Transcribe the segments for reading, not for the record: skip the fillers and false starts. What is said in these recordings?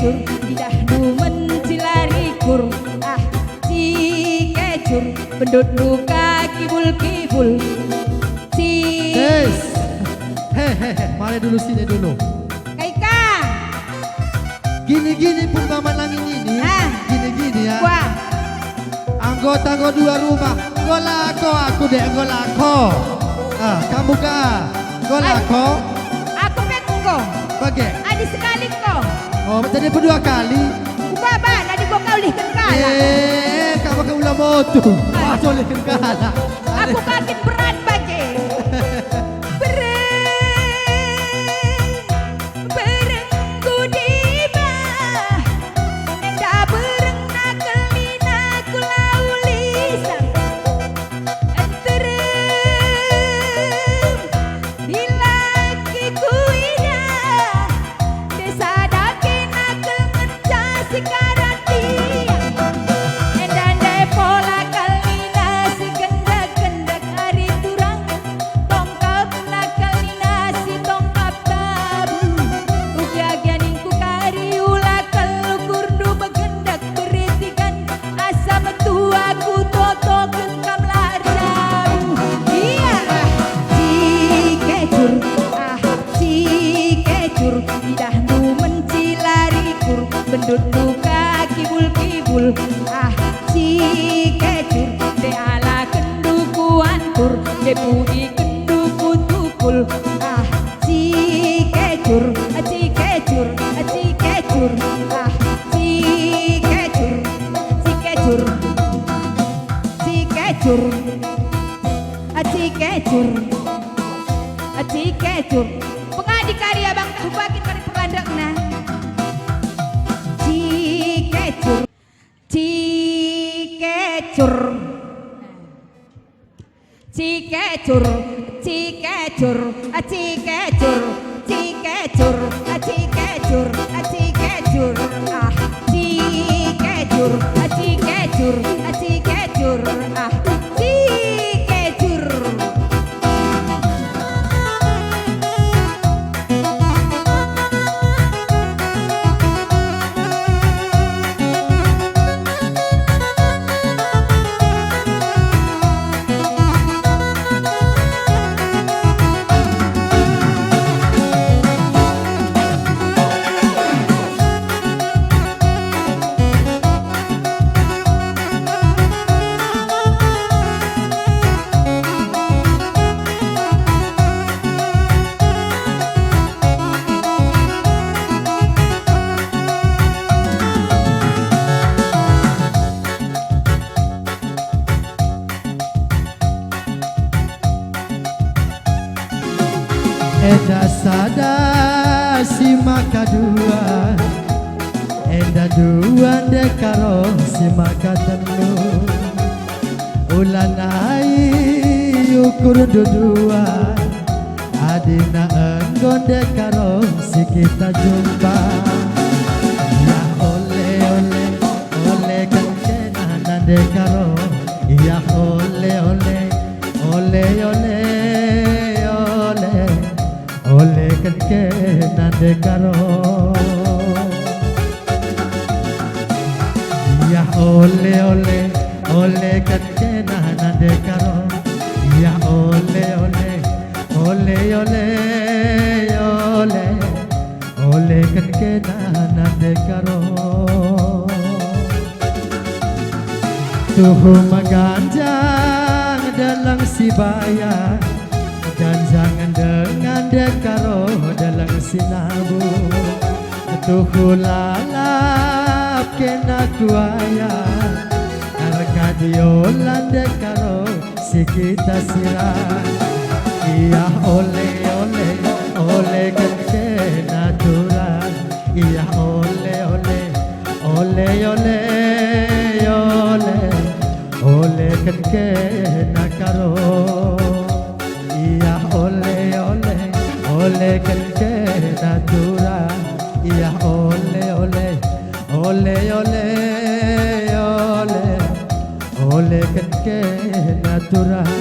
kecur Idah nu mencilarikur Ah si kecur Pendut luka kibul-kibul Si Hehehe, mari dulu sini dulu. Kaika Gini-gini pun paman langit ini. Gini-gini ya. Wah Anggota dua rumah. Golako aku deh golako. Kamu kah? Golako. Aku pekko Bagai. Adi sekali kau Oh, jadi berdua kali. Baba nadi gua kau lih kala Kamu ke ulah motu. Masuk oleh kala. Aku kaget berat bagi Berengku di bawah Enda bereng nakal mina kulaulisan Enterem Dilaki kuida Desa dake nakal ngecas sekarang dia Enda pola kalina si gendak-gendak hari turang Tongkap nakalina si tongkap tabu Ugiagian ingku kari ulah kelukur du begendak beritikan Asa metua ku toto kenkam larabu Iya si kecur si kecur Idah nu mencilarikur Bendut luka kibul-kibul si kecur De ala kendukuan tur De budi kenduku tukul si kecur si kecur si kecur si kecur si kecur si kecur si kecur si kecur pengadi karya bang kahubakin kari perandakna si kecur Cikecur Cikecur Cikecur Cikecur Cikecur Cikecur Cikecur Cikecur Cikecur Cikecur Cikecur Enda sada si maka dua Enda dua dekaro si maka telu Ulanai ukur dua Adina enggon dekaro si kita jumpa Ya ole ole ole kan kenanan dekaro Ya ole ole ole ole Ole kan kenan dekaro Ya ole ole ole kan kenan dekaro Ya ole ole ole ole ole ole kan kenan dekaro Tuhu maganjang dalang si bayar Ganjangan dengan dekaro dalang sinabu Tuhu lalap kena kuaya Arkadiolan dekaro si kita sirah Iya ole ole ole kan kena turang Iya ole ole ole ole ole ole kan kena karo Iya ole ole ole kan kena turang Iya ole ole ole ole ole ole kan kena turang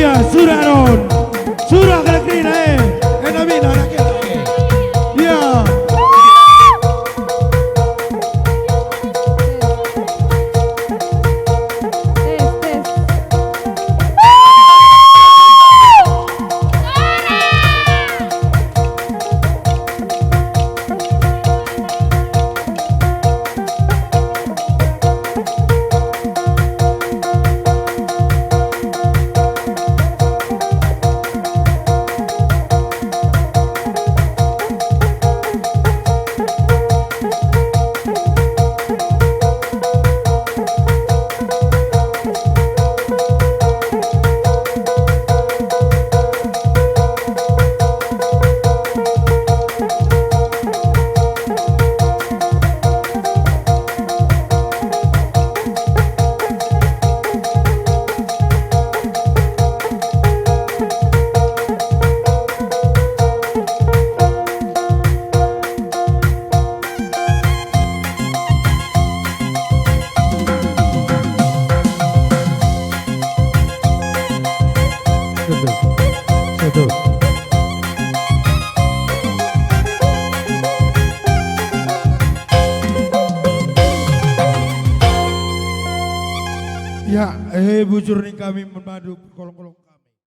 Iya, sudah non. Sudah kena kena Enak anak kita. Iya. Satu. Ya, bujur nih kami memadu kolong-kolong.